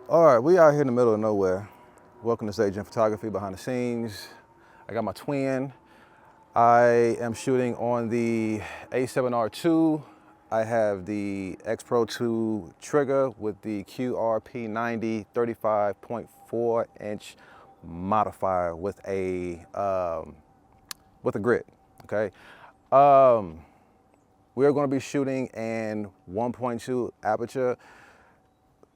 All right, we out here in the middle of nowhere. Welcome to Stage Gen Photography behind the scenes. I got my twin. I am shooting on the A7R II. I have the X Pro 2 trigger with the QRP90 35.4 inch modifier with a grid. Okay. We are going to be shooting in 1.2 aperture.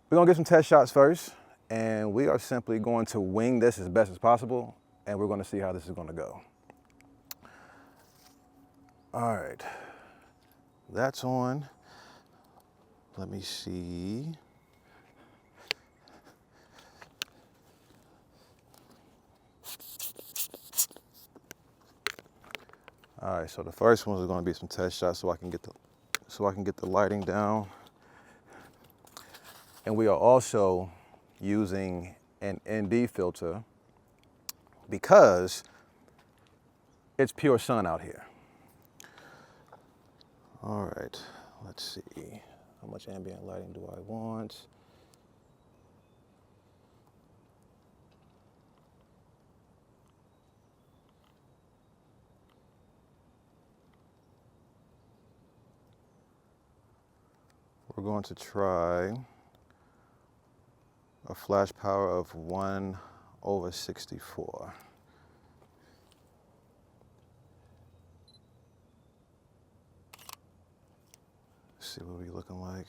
We're gonna get some test shots first, and we are simply going to wing this as best as possible, and we're gonna see how this is gonna go. All right, that's on. Let me see. All right, so the first one is gonna be some test shots so I can get the lighting down. And we are also using an ND filter because it's pure sun out here. All right, let's see. How much ambient lighting do I want? We're going to try a flash power of 1/64. See what we're looking like.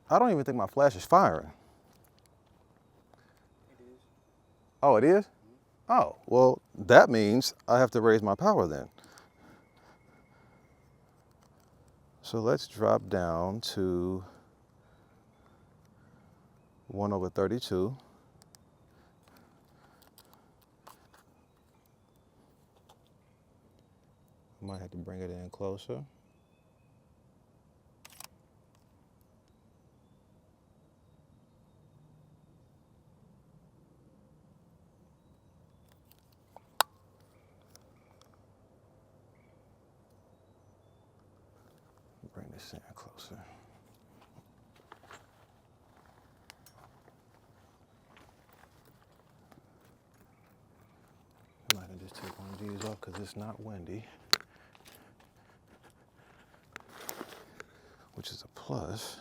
I don't even think my flash is firing. It is. Oh, it is? Oh, well, that means I have to raise my power then. So let's drop down to 1/32. Might have to bring it in closer. Bring this in closer. I might have just take one of these off because it's not windy, which is a plus.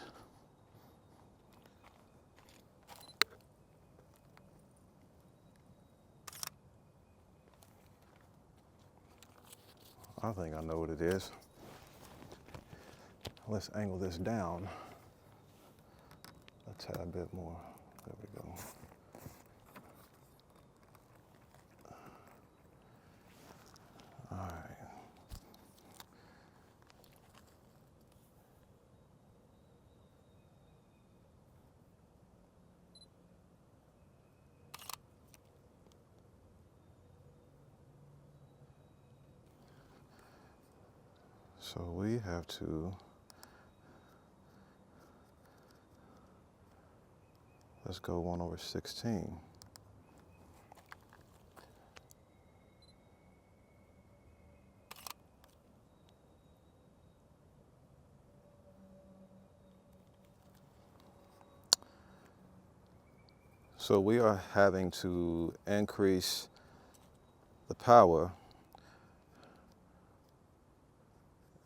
I think I know what it is. Let's angle this down a tad bit more. There we go. All right. So we have to, let's go 1/16. So we are having to increase the power,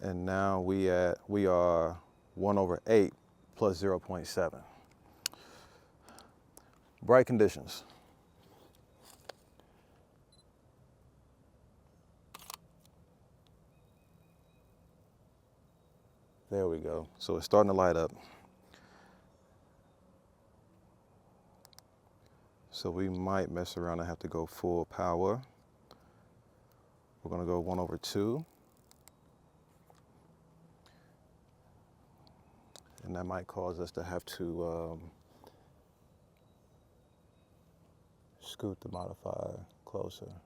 and now we are 1/8 plus 0.7. Bright conditions. There we go. So it's starting to light up. So we might mess around and have to go full power. We're gonna go 1/2. And that might cause us to have to scoot the modifier closer.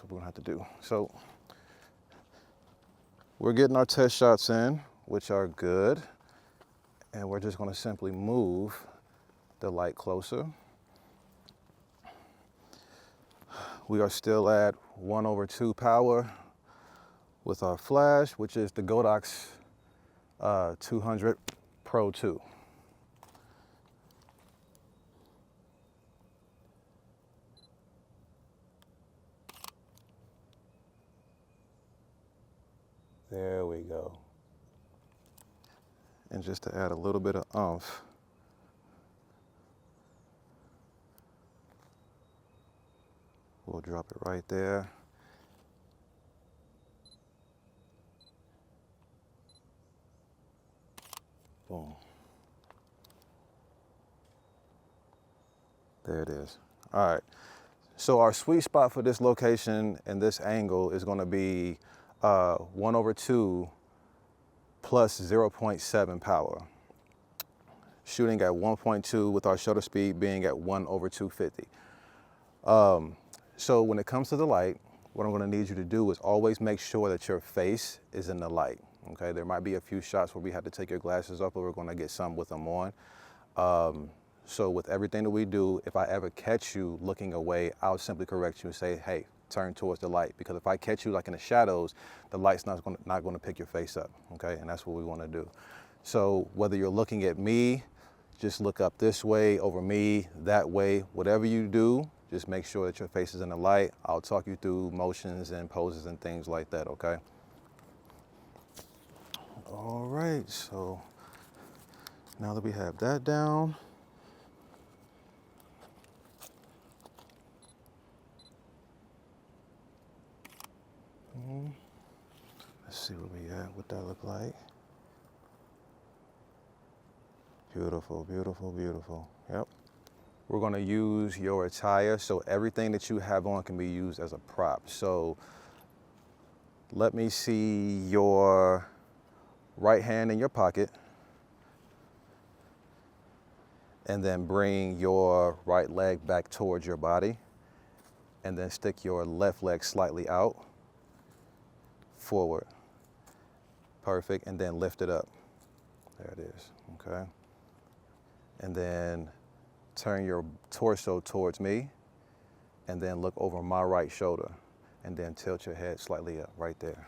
what we're gonna have to do. So we're getting our test shots in, which are good. And we're just gonna simply move the light closer. We are still at 1/2 power with our flash, which is the Godox 200 Pro 2. There we go. And just to add a little bit of oomph, we'll drop it right there. Boom. There it is. All right. So our sweet spot for this location and this angle is going to be 1/2 plus 0.7 power. Shooting at 1.2 with our shutter speed being at 1/250. So when it comes to the light, what I'm going to need you to do is always make sure that your face is in the light. Okay, there might be a few shots where we have to take your glasses off, but we're going to get some with them on. So with everything that we do, if I ever catch you looking away, I'll simply correct you and say, hey, turn towards the light. Because if I catch you like in the shadows, the light's not going to pick your face up. Okay, and that's what we want to do. So whether you're looking at me, just look up this way, over me, that way, whatever you do, just make sure that your face is in the light. I'll talk you through motions and poses and things like that, okay? All right, so now that we have that down, let's see where we at, what that look like. Beautiful, beautiful, beautiful. Yep. We're gonna use your attire, so everything that you have on can be used as a prop. So let me see your right hand in your pocket, and then bring your right leg back towards your body, and then stick your left leg slightly out, forward. Perfect, and then lift it up. There it is, okay? And then turn your torso towards me, and then look over my right shoulder, and then tilt your head slightly up, right there.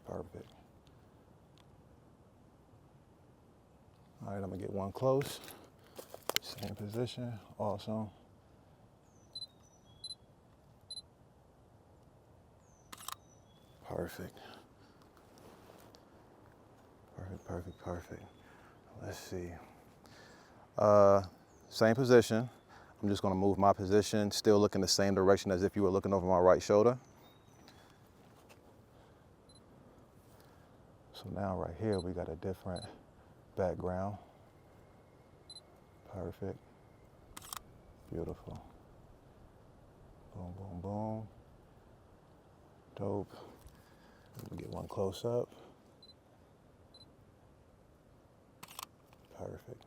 Perfect. All right, I'm gonna get one close. Same position, awesome. Perfect. Perfect, perfect, perfect. Let's see. Same position. I'm just gonna move my position, still looking the same direction as if you were looking over my right shoulder. So now right here, we got a different background. Perfect. Beautiful. Boom, boom, boom. Dope. Let me get one close up. Perfect.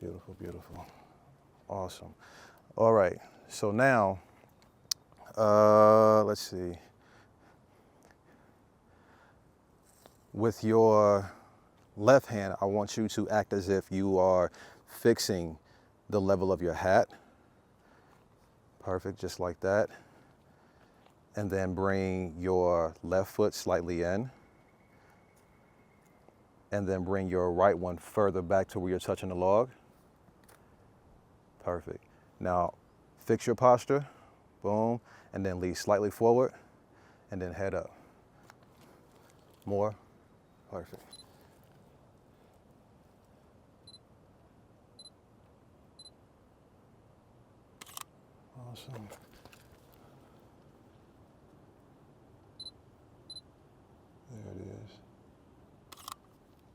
Beautiful, beautiful. Awesome. All right, so now, let's see. With your left hand, I want you to act as if you are fixing the level of your hat. Perfect, just like that. And then bring your left foot slightly in. And then bring your right one further back to where you're touching the log. Perfect. Now, fix your posture, boom, and then lean slightly forward, and then head up. More, perfect. Awesome. There it is.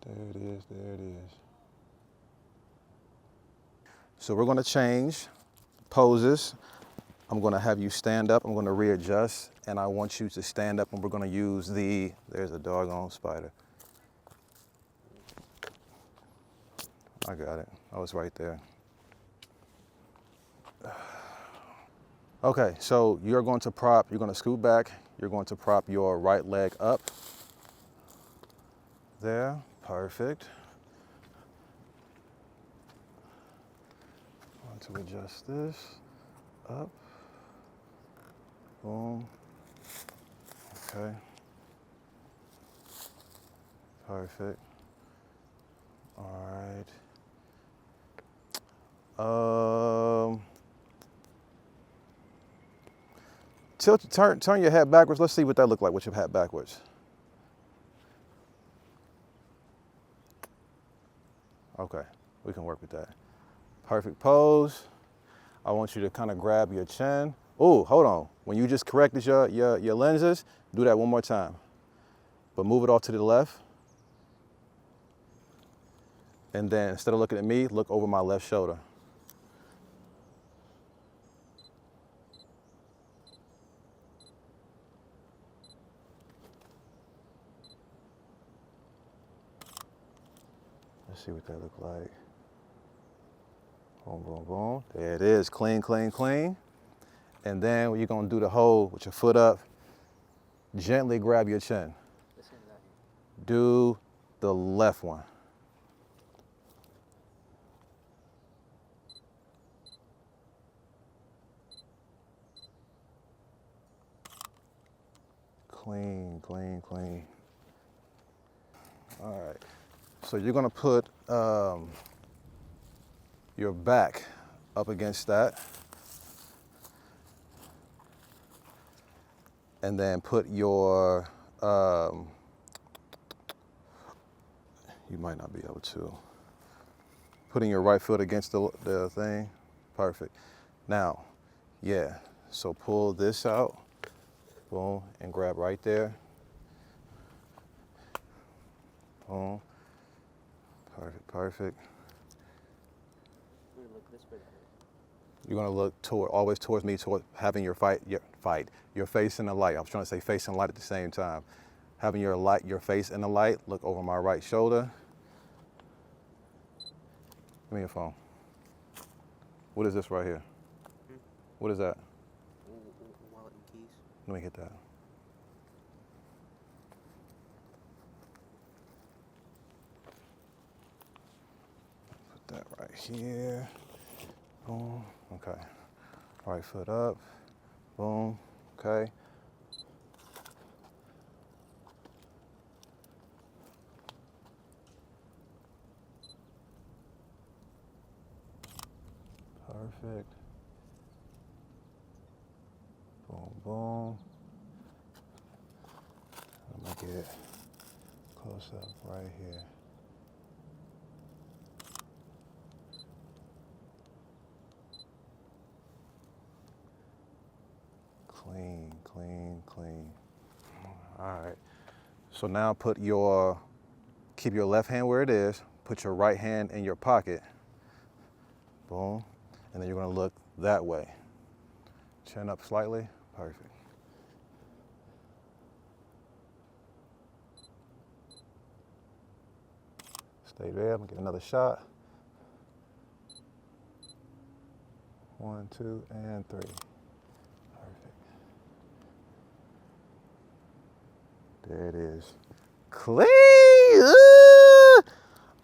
There it is, there it is. So we're gonna change poses. I'm gonna have you stand up, I'm gonna readjust, and I want you to stand up, and we're gonna use there's a doggone spider. I got it. I was right there. Okay, so you're going to scoot back. You're going to prop your right leg up. There, perfect. Want to adjust this, up, boom, okay, perfect. All right. Turn your head backwards. Let's see what that look like with your head backwards. Okay, we can work with that. Perfect pose. I want you to kind of grab your chin. Oh, hold on. When you just corrected your lenses, do that one more time. But move it off to the left. And then instead of looking at me, look over my left shoulder. Let's see what that look like. Boom, boom, boom. There it is, clean, clean, clean. And then you're gonna do the hold with your foot up. Gently grab your chin. Do the left one. Clean, clean, clean. All right. So you're gonna put your back up against that. And then put your, you might not be able to, putting your right foot against the thing. Perfect. Now, yeah, so pull this out, boom, and grab right there. Boom. Perfect, perfect. You're gonna look always towards me, toward having your face in the light. I was trying to say face and light at the same time. Having your face in the light, look over my right shoulder. Give me your phone. What is this right here? What is that? Wallet and keys. Let me get that. Put that right here. Boom. Okay. Right foot up. Boom. Okay. Perfect. Boom, boom. Let me get close up right here. Clean, clean, clean. All right. So now keep your left hand where it is. Put your right hand in your pocket. Boom. And then you're gonna look that way. Chin up slightly. Perfect. Stay there. I'm gonna get another shot. 1, 2, and 3. Perfect. There it is. Clean!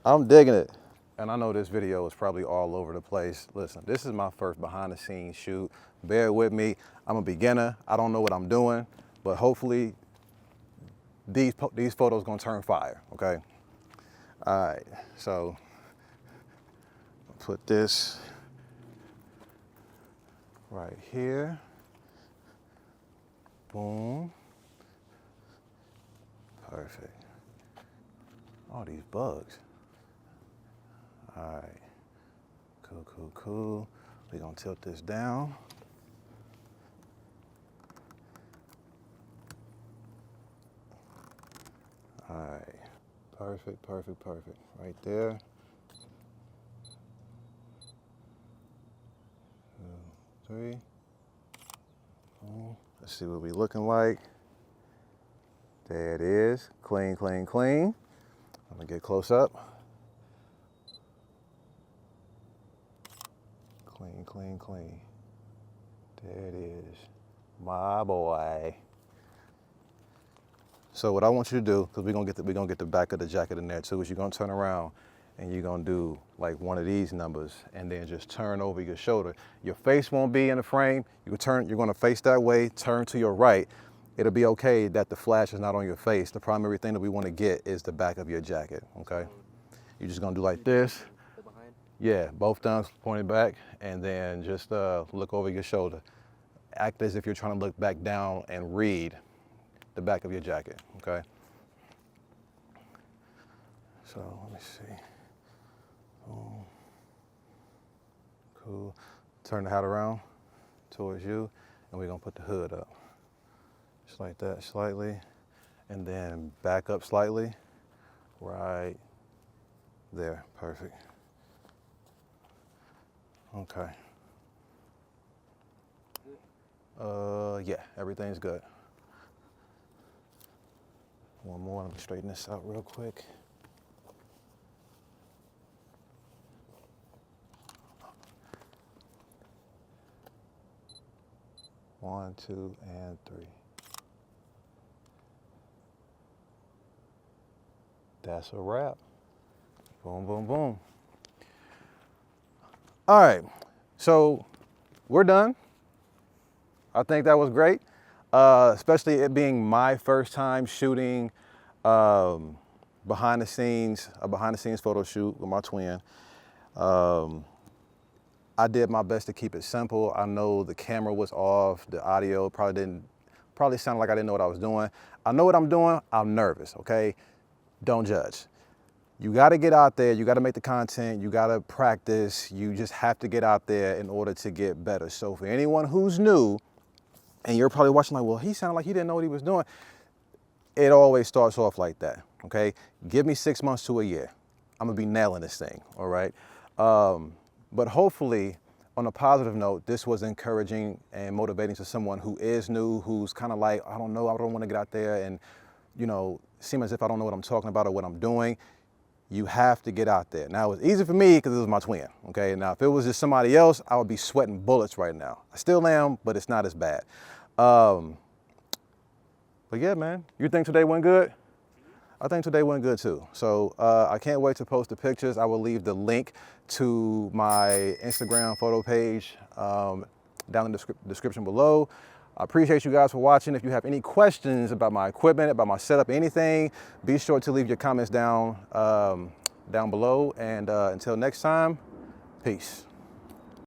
I'm digging it. And I know this video is probably all over the place. Listen, this is my first behind the scenes shoot. Bear with me. I'm a beginner. I don't know what I'm doing, but hopefully these photos gonna turn fire, okay? All right, so put this right here. Boom. Perfect. All these bugs. All right, cool, cool, cool. We're gonna tilt this down. All right, perfect, perfect, perfect. Right there. 2, 3. Let's see what we looking like. There it is, clean, clean, clean. I'm gonna get close up. clean, clean. There it is, my boy. So what I want you to do, because we're gonna get the back of the jacket in there too, is you're gonna turn around and you're gonna do like one of these numbers and then just turn over your shoulder. Your face won't be in the frame. You're gonna face that way, turn to your right. It'll be okay that the flash is not on your face. The primary thing that we wanna get is the back of your jacket, okay? You're just gonna do like this. Behind? Yeah, both thumbs pointed back, and then just look over your shoulder. Act as if you're trying to look back down and read the back of your jacket, okay? So let me see. Boom. Cool. Turn the hat around towards you, and we're gonna put the hood up. Just like that, slightly, and then back up slightly, right there, perfect. Okay. Yeah, everything's good. One more, let me straighten this out real quick. One, two, and three. That's a wrap. Boom, boom, boom. All right, so we're done. I think that was great, especially it being my first time shooting a behind the scenes photo shoot with my twin. I did my best to keep it simple. I know the camera was off, the audio probably sounded like I didn't know what I was doing. I know what I'm doing, I'm nervous, okay? Don't judge. You gotta get out there, you gotta make the content, you gotta practice, you just have to get out there in order to get better. So for anyone who's new, and you're probably watching like, well, he sounded like he didn't know what he was doing. It always starts off like that, okay? Give me 6 months to a year. I'm gonna be nailing this thing, all right? But hopefully, on a positive note, this was encouraging and motivating to someone who is new, who's kind of like, I don't know, I don't want to get out there and, you know, seem as if I don't know what I'm talking about or what I'm doing. You have to get out there. Now, it was easy for me because it was my twin, okay? Now, if it was just somebody else, I would be sweating bullets right now. I still am, but it's not as bad. But yeah, man, you think today went good? I think today went good too. So I can't wait to post the pictures. I will leave the link to my Instagram photo page down in the description below. I appreciate you guys for watching. If you have any questions about my equipment, about my setup, anything, be sure to leave your comments down below. And until next time, peace.